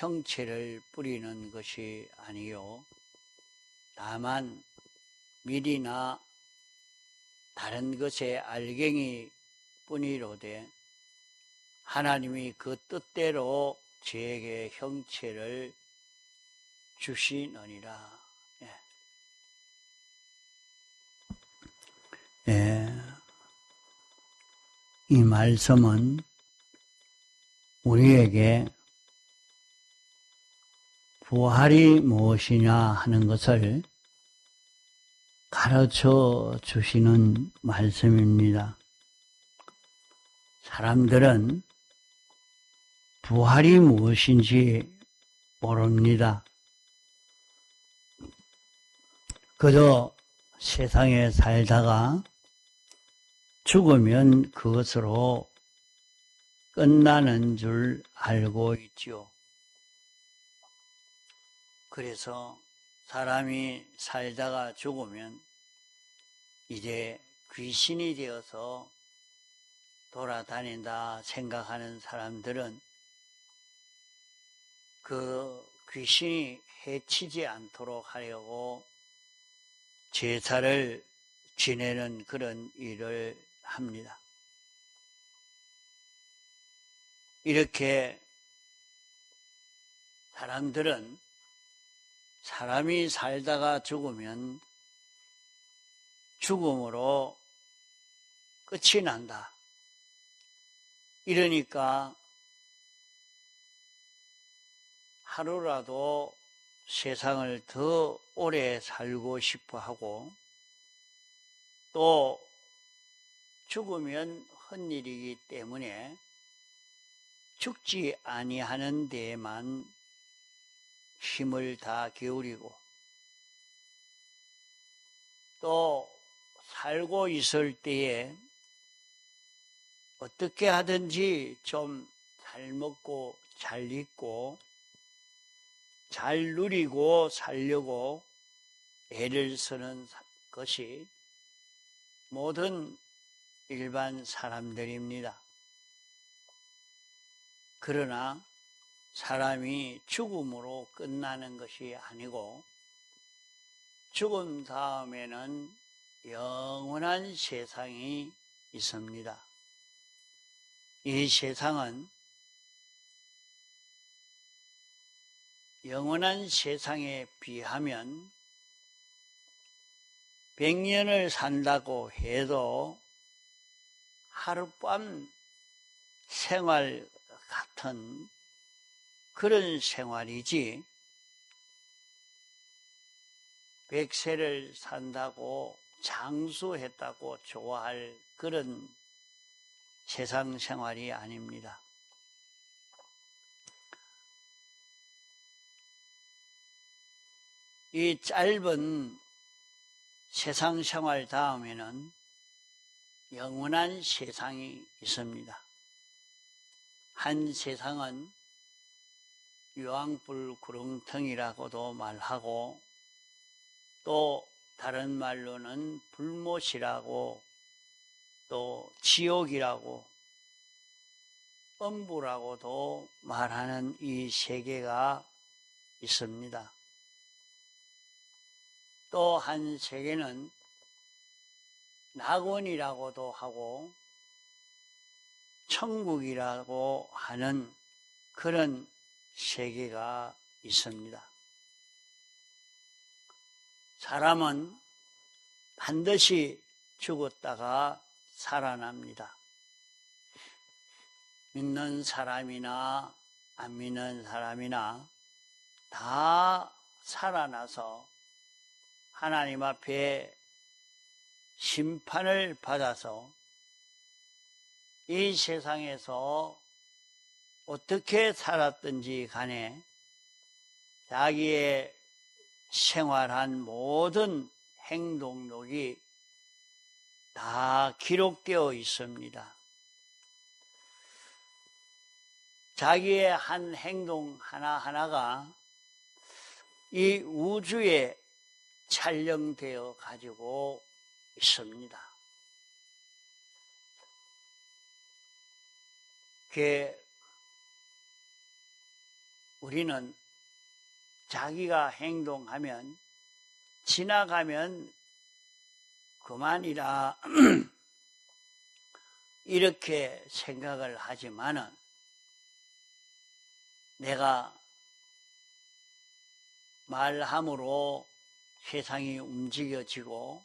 형체를 뿌리는 것이 아니요 다만 밀이나 다른 것의 알갱이 뿐이로되 하나님이 그 뜻대로 저에게 형체를 주시느니라. 이 말씀은 우리에게 부활이 무엇이냐 하는 것을 가르쳐 주시는 말씀입니다. 사람들은 부활이 무엇인지 모릅니다. 그저 세상에 살다가 죽으면 그것으로 끝나는 줄 알고 있죠. 그래서 사람이 살다가 죽으면 이제 귀신이 되어서 돌아다닌다 생각하는 사람들은 그 귀신이 해치지 않도록 하려고 제사를 지내는 그런 일을 합니다. 이렇게 사람들은 사람이 살다가 죽으면 죽음으로 끝이 난다. 이러니까 하루라도 세상을 더 오래 살고 싶어 하고 또 죽으면 헛일이기 때문에 죽지 아니하는 데에만 힘을 다 기울이고 또 살고 있을 때에 어떻게 하든지 좀 잘 먹고 잘 입고 잘 누리고 살려고 애를 쓰는 것이 모든 일반 사람들입니다. 그러나 사람이 죽음으로 끝나는 것이 아니고 죽음 다음에는 영원한 세상이 있습니다. 이 세상은 영원한 세상에 비하면 100년을 산다고 해도 하룻밤 생활 같은 그런 생활이지 100세를 산다고 장수했다고 좋아할 그런 세상 생활이 아닙니다. 이 짧은 세상 생활 다음에는 영원한 세상이 있습니다. 한 세상은 유황불 구렁텅이라고도 말하고 또 다른 말로는 불못이라고 또 지옥이라고 엄부라고도 말하는 이 세계가 있습니다. 또 한 세계는 낙원이라고도 하고 천국이라고 하는 그런 세계가 있습니다. 사람은 반드시 죽었다가 살아납니다. 믿는 사람이나 안 믿는 사람이나 다 살아나서 하나님 앞에 심판을 받아서 이 세상에서 어떻게 살았든지 간에 자기의 생활한 모든 행동록이 다 기록되어 있습니다. 자기의 한 행동 하나하나가 이 우주에 촬영되어 가지고 있습니다. 우리는 자기가 행동하면 지나가면 그만이라 이렇게 생각을 하지만은 내가 말함으로 세상이 움직여지고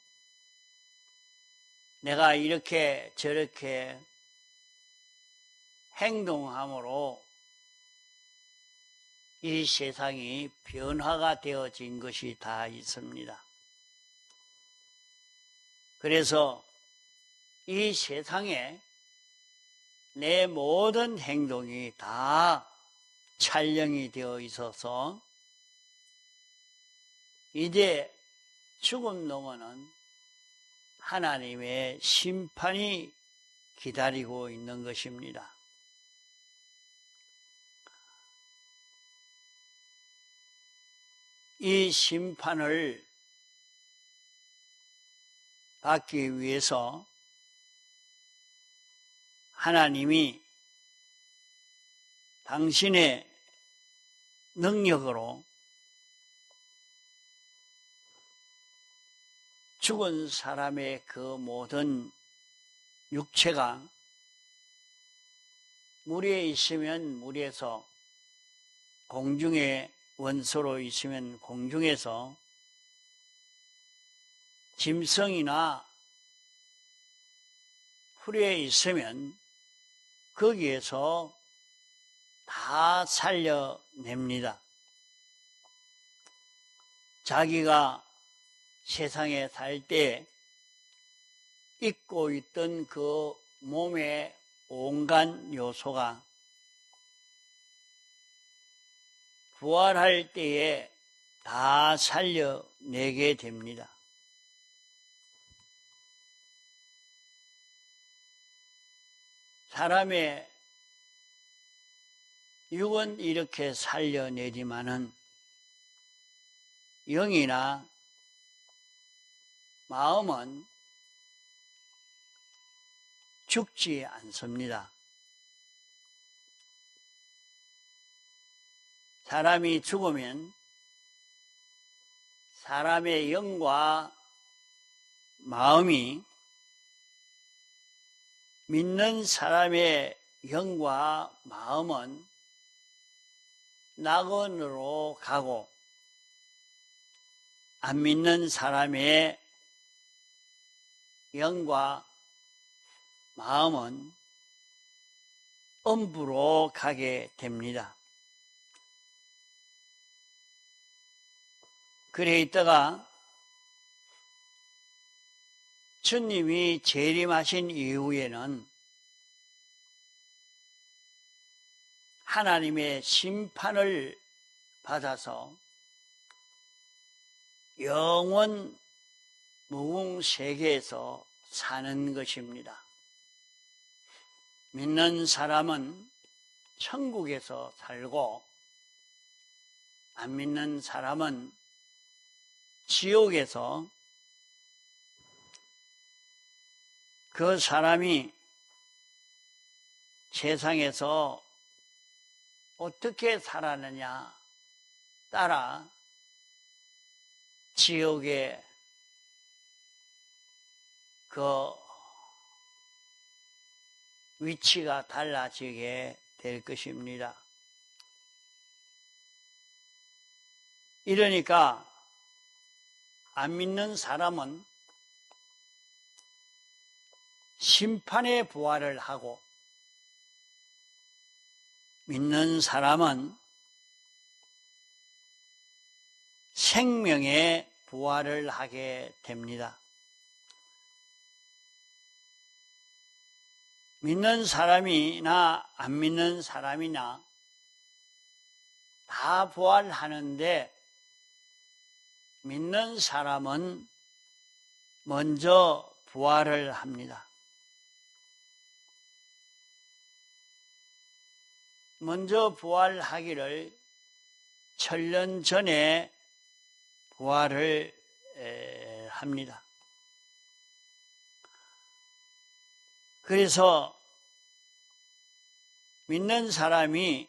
내가 이렇게 저렇게 행동함으로 이 세상이 변화가 되어진 것이 다 있습니다. 그래서 이 세상에 내 모든 행동이 다 촬영이 되어 있어서 이제 죽음 넘어는 하나님의 심판이 기다리고 있는 것입니다. 이 심판을 받기 위해서 하나님이 당신의 능력으로 죽은 사람의 그 모든 육체가 물에 있으면 물에서, 공중에 원소로 있으면 공중에서, 짐승이나 풀에 있으면 거기에서 다 살려냅니다. 자기가 세상에 살 때 입고 있던 그 몸의 온갖 요소가 부활할 때에 다 살려내게 됩니다. 사람의 육은 이렇게 살려내지만은 영이나 마음은 죽지 않습니다. 사람이 죽으면 사람의 영과 마음이 믿는 사람의 영과 마음은 낙원으로 가고 안 믿는 사람의 영과 마음은 엄부로 가게 됩니다. 그래 있다가 주님이 재림하신 이후에는 하나님의 심판을 받아서 영원 무궁세계에서 사는 것입니다. 믿는 사람은 천국에서 살고 안 믿는 사람은 지옥에서 그 사람이 세상에서 어떻게 살았느냐 따라 지옥의 그 위치가 달라지게 될 것입니다. 이러니까 안 믿는 사람은 심판의 부활을 하고 믿는 사람은 생명의 부활을 하게 됩니다. 믿는 사람이나 안 믿는 사람이나 다 부활하는데 믿는 사람은 먼저 부활을 합니다. 먼저 부활하기를 천년 전에 부활을 합니다. 그래서 믿는 사람이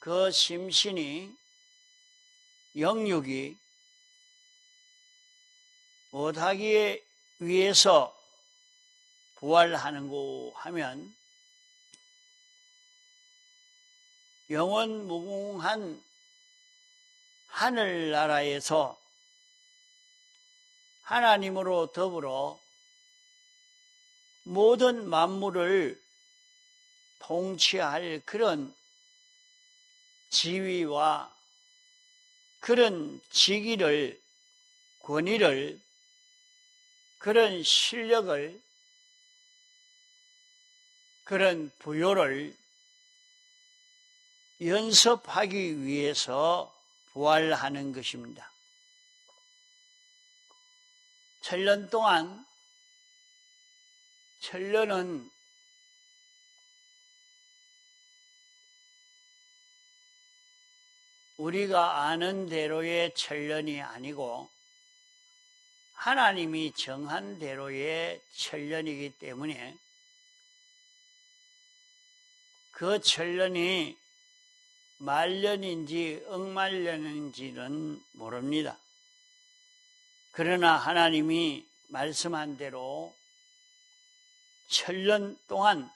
그 심신이, 영육이 못하기 위해서 부활하는고 하면 영원 무궁한 하늘나라에서 하나님으로 더불어 모든 만물을 통치할 그런 지위와 그런 직위를, 권위를, 그런 실력을, 그런 부요를 연습하기 위해서 부활하는 것입니다. 7년 동안, 7년은 우리가 아는 대로의 7년이 아니고 하나님이 정한 대로의 7년이기 때문에 그 7년이 말년인지 억말년인지는 모릅니다. 그러나 하나님이 말씀한 대로 7년 동안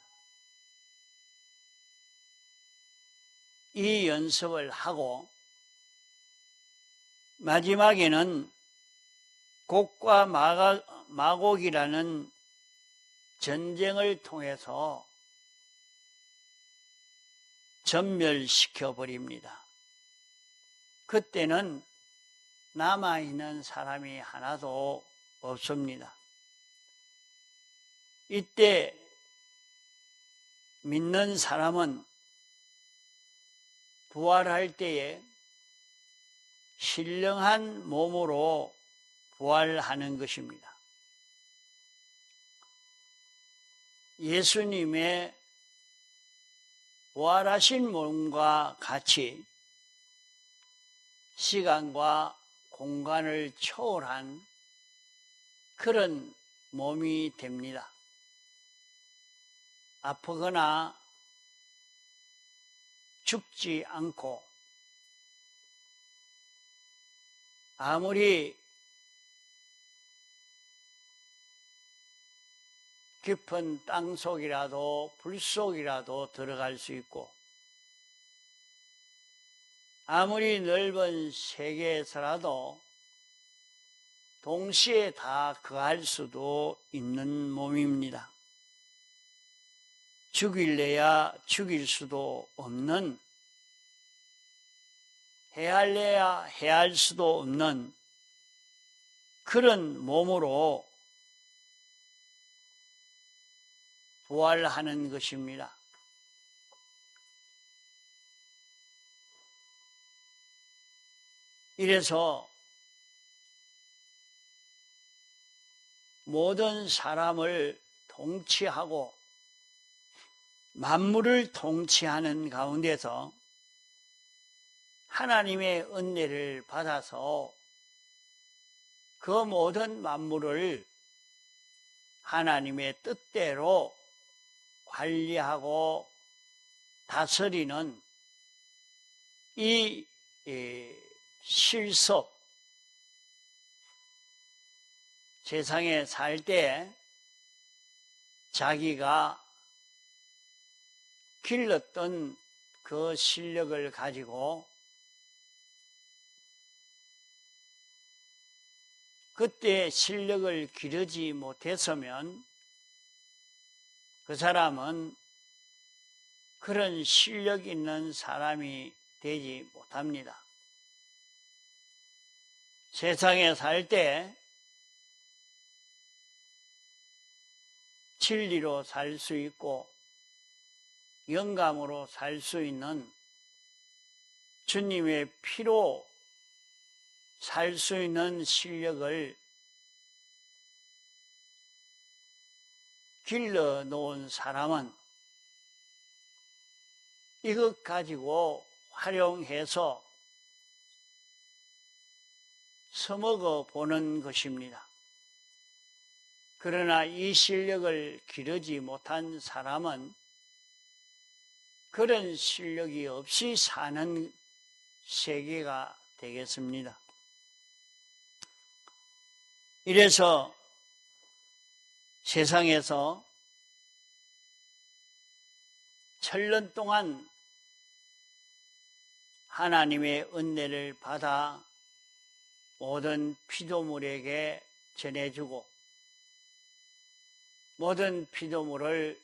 이 연습을 하고 마지막에는 곡과 마곡이라는 전쟁을 통해서 전멸시켜 버립니다. 그때는 남아있는 사람이 하나도 없습니다. 이때 믿는 사람은 부활할 때에 신령한 몸으로 부활하는 것입니다. 예수님의 부활하신 몸과 같이 시간과 공간을 초월한 그런 몸이 됩니다. 아프거나 죽지 않고 아무리 깊은 땅 속이라도 불 속이라도 들어갈 수 있고 아무리 넓은 세계에서라도 동시에 다 거할 수도 있는 몸입니다. 죽일래야 죽일 수도 없는, 해할래야 해할 수도 없는 그런 몸으로 부활하는 것입니다. 이래서 모든 사람을 통치하고 만물을 통치하는 가운데서 하나님의 은혜를 받아서 그 모든 만물을 하나님의 뜻대로 관리하고 다스리는 이 실속, 세상에 살 때 자기가 길렀던 그 실력을 가지고 그때 실력을 기르지 못했으면 그 사람은 그런 실력 있는 사람이 되지 못합니다. 세상에 살 때 진리로 살 수 있고 영감으로 살 수 있는 주님의 피로 살 수 있는 실력을 길러 놓은 사람은 이것 가지고 활용해서 써먹어 보는 것입니다. 그러나 이 실력을 기르지 못한 사람은 그런 실력이 없이 사는 세계가 되겠습니다. 이래서 세상에서 천년 동안 하나님의 은혜를 받아 모든 피조물에게 전해주고 모든 피조물을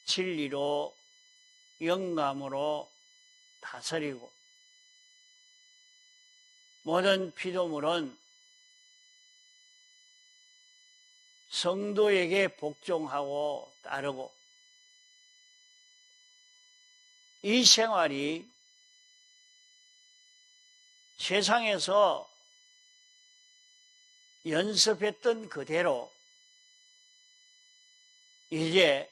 진리로 영감으로 다스리고 모든 피조물은 성도에게 복종하고 따르고 이 생활이 세상에서 연습했던 그대로 이제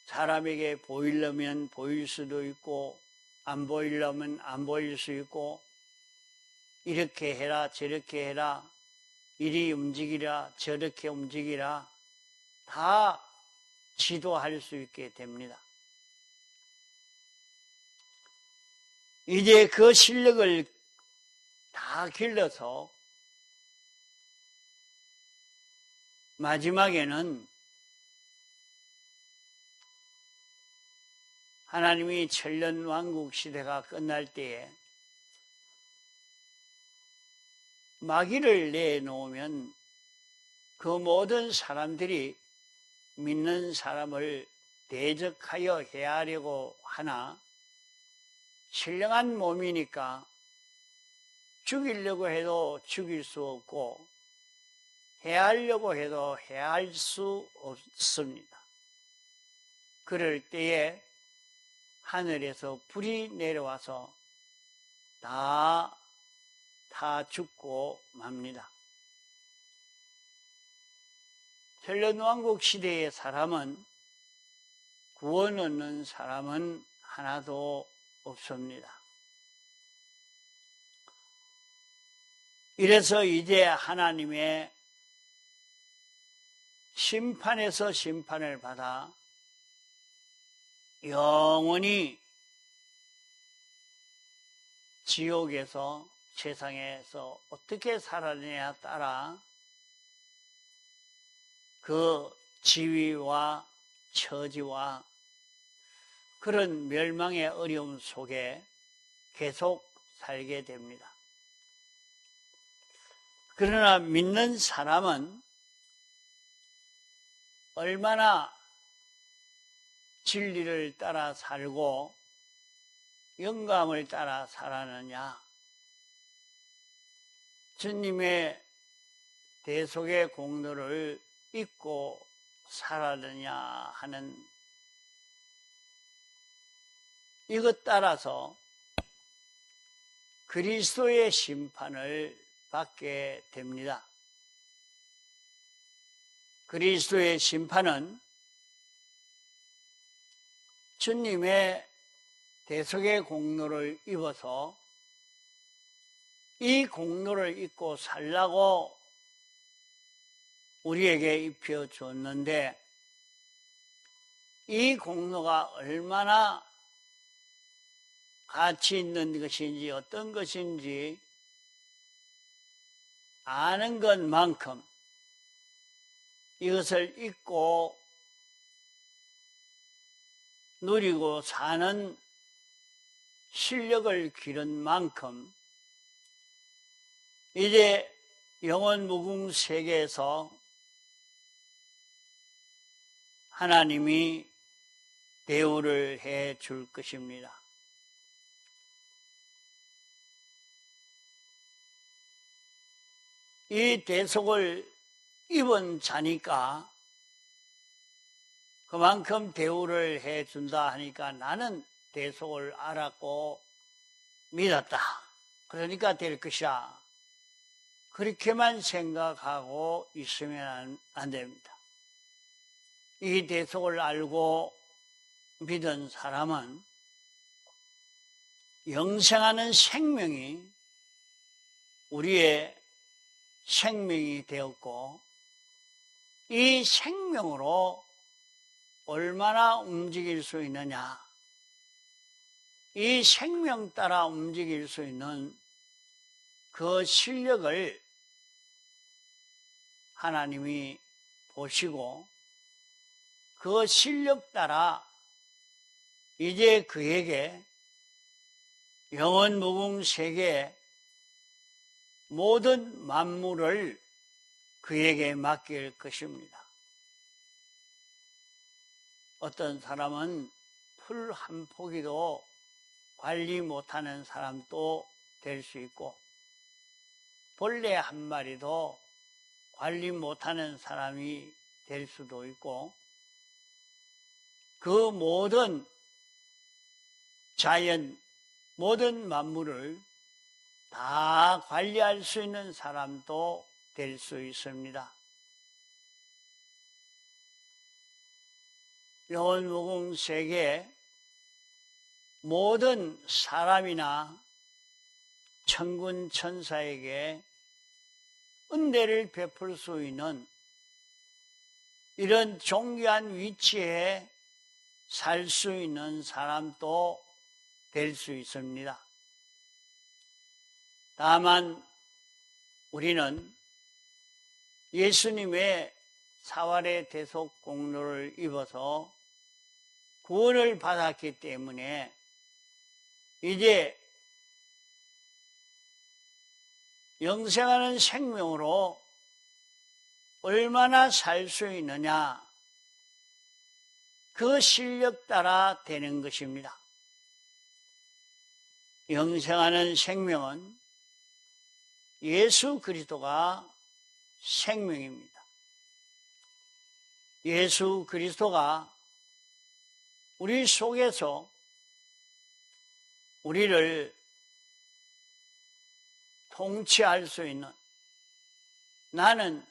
사람에게 보이려면 보일 수도 있고 안 보이려면 안 보일 수 있고 이렇게 해라 저렇게 해라 이리 움직이라 저렇게 움직이라 다 지도할 수 있게 됩니다. 이제 그 실력을 다 길러서 마지막에는 하나님이 천년 왕국 시대가 끝날 때에 마귀를 내놓으면 그 모든 사람들이 믿는 사람을 대적하여 해하려고 하나 신령한 몸이니까 죽이려고 해도 죽일 수 없고 해하려고 해도 해할 수 없습니다. 그럴 때에 하늘에서 불이 내려와서 다 죽고 맙니다. 천년왕국 시대의 사람은 구원 얻는 사람은 하나도 없습니다. 이래서 이제 하나님의 심판에서 심판을 받아 영원히 지옥에서 세상에서 어떻게 살아내냐에 따라 그 지위와 처지와 그런 멸망의 어려움 속에 계속 살게 됩니다. 그러나 믿는 사람은 얼마나 진리를 따라 살고 영감을 따라 살았느냐, 주님의 대속의 공로를 잊고 살았느냐 하는 이것 따라서 그리스도의 심판을 받게 됩니다. 그리스도의 심판은 주님의 대속의 공로를 입어서 이 공로를 입고 살라고 우리에게 입혀줬는데 이 공로가 얼마나 가치 있는 것인지 어떤 것인지 아는 것만큼 이것을 잊고 누리고 사는 실력을 기른 만큼 이제 영원 무궁 세계에서 하나님이 대우를 해 줄 것입니다. 이 대속을 입은 자니까 그만큼 대우를 해 준다 하니까 나는 대속을 알았고 믿었다. 그러니까 될 것이야. 그렇게만 생각하고 있으면 안 됩니다. 이 대속을 알고 믿은 사람은 영생하는 생명이 우리의 생명이 되었고 이 생명으로 얼마나 움직일 수 있느냐, 이 생명 따라 움직일 수 있는 그 실력을 하나님이 보시고 그 실력 따라 이제 그에게 영원 무궁 세계의 모든 만물을 그에게 맡길 것입니다. 어떤 사람은 풀 한 포기도 관리 못하는 사람도 될 수 있고, 벌레 한 마리도 관리 못하는 사람이 될 수도 있고, 그 모든 자연, 모든 만물을 다 관리할 수 있는 사람도 될 수 있습니다. 영원 무궁 세계 모든 사람이나 천군 천사에게 은혜를 베풀 수 있는 이런 존귀한 위치에 살 수 있는 사람도 될 수 있습니다. 다만 우리는 예수님의 사활의 대속 공로를 입어서 구원을 받았기 때문에 이제 영생하는 생명으로 얼마나 살 수 있느냐, 그 실력 따라 되는 것입니다. 영생하는 생명은 예수 그리스도가 생명입니다. 예수 그리스도가 우리 속에서 우리를 통치할 수 있는, 나는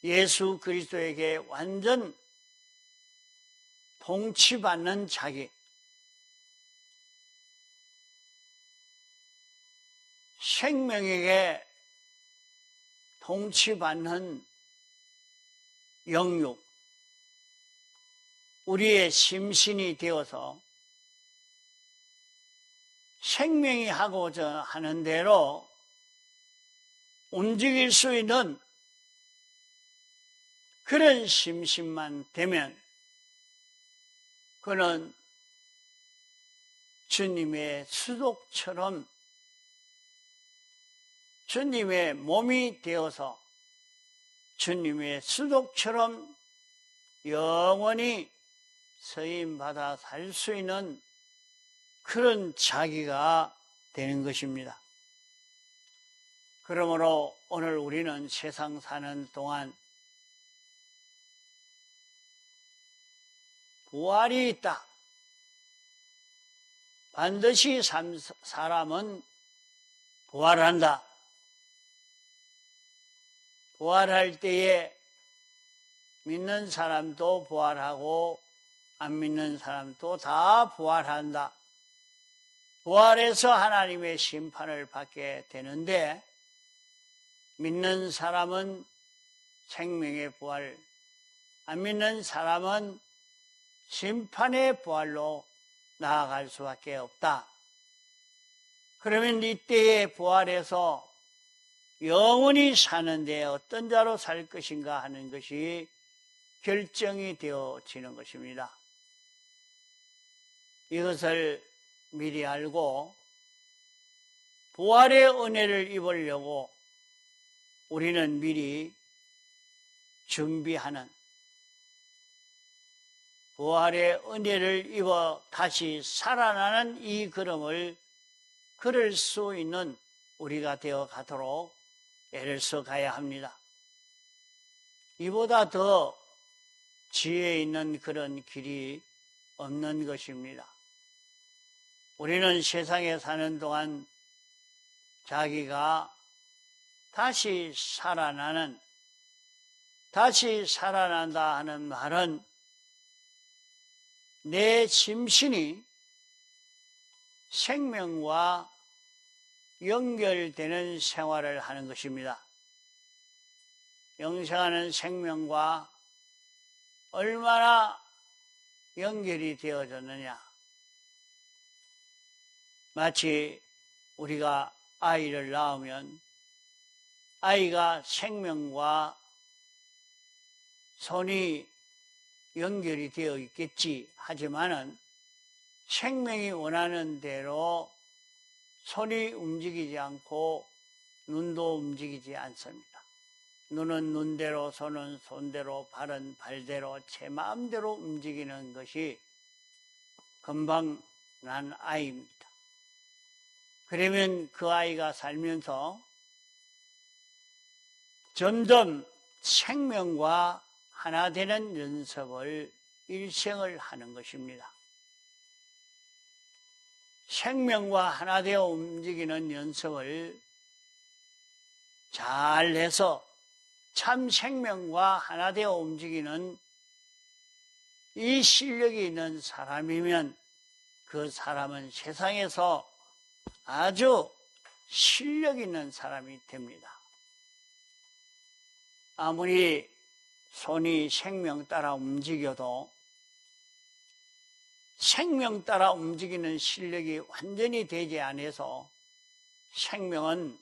예수 그리스도에게 완전 통치받는 자기, 생명에게 통치받는 영육, 우리의 심신이 되어서 생명이 하고자 하는 대로 움직일 수 있는 그런 심신만 되면 그는 주님의 수독처럼 주님의 몸이 되어서 주님의 수독처럼 영원히 서임받아 살 수 있는 그런 자기가 되는 것입니다. 그러므로 오늘 우리는 세상 사는 동안 부활이 있다. 반드시 사람은 부활한다. 부활할 때에 믿는 사람도 부활하고 안 믿는 사람도 다 부활한다. 부활해서 하나님의 심판을 받게 되는데, 믿는 사람은 생명의 부활, 안 믿는 사람은 심판의 부활로 나아갈 수밖에 없다. 그러면 이때에 부활해서 영원히 사는데 어떤 자로 살 것인가 하는 것이 결정이 되어지는 것입니다. 이것을 미리 알고 부활의 은혜를 입으려고 우리는 미리 준비하는, 부활의 은혜를 입어 다시 살아나는 이 걸음을 걸을 수 있는 우리가 되어 가도록 애를 써 가야 합니다. 이보다 더 지혜 있는 그런 길이 없는 것입니다. 우리는 세상에 사는 동안 자기가 다시 살아나는, 다시 살아난다 하는 말은 내 심신이 생명과 연결되는 생활을 하는 것입니다. 영생하는 생명과 얼마나 연결이 되어졌느냐. 마치 우리가 아이를 낳으면 아이가 생명과 손이 연결이 되어 있겠지 하지만은 생명이 원하는 대로 손이 움직이지 않고 눈도 움직이지 않습니다. 눈은 눈대로, 손은 손대로, 발은 발대로 제 마음대로 움직이는 것이 금방 난 아이입니다. 그러면 그 아이가 살면서 점점 생명과 하나 되는 연습을 일생을 하는 것입니다. 생명과 하나 되어 움직이는 연습을 잘 해서 참 생명과 하나 되어 움직이는 이 실력이 있는 사람이면 그 사람은 세상에서 아주 실력 있는 사람이 됩니다. 아무리 손이 생명 따라 움직여도 생명 따라 움직이는 실력이 완전히 되지 않아서 생명은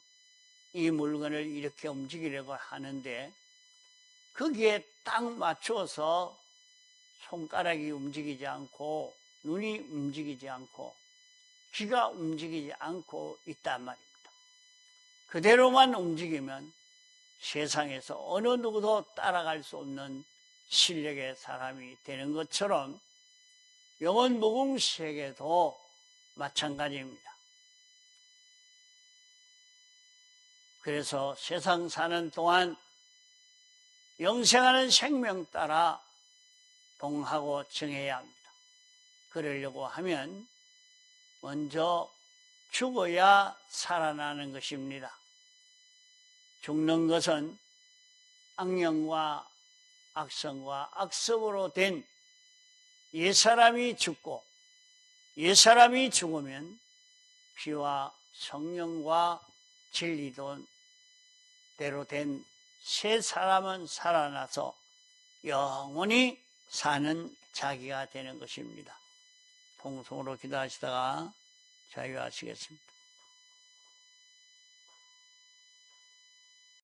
이 물건을 이렇게 움직이려고 하는데 거기에 딱 맞춰서 손가락이 움직이지 않고 눈이 움직이지 않고 귀가 움직이지 않고 있단 말입니다. 그대로만 움직이면 세상에서 어느 누구도 따라갈 수 없는 실력의 사람이 되는 것처럼 영원 무궁세계도 마찬가지입니다. 그래서 세상 사는 동안 영생하는 생명 따라 동하고 정해야 합니다. 그러려고 하면 먼저 죽어야 살아나는 것입니다. 죽는 것은 악령과 악성과 악습으로 된 옛사람이 죽고 옛사람이 죽으면 피와 성령과 진리도 대로 된 새 사람은 살아나서 영원히 사는 자기가 되는 것입니다. 통성으로 기도하시다가 자유하시겠습니다.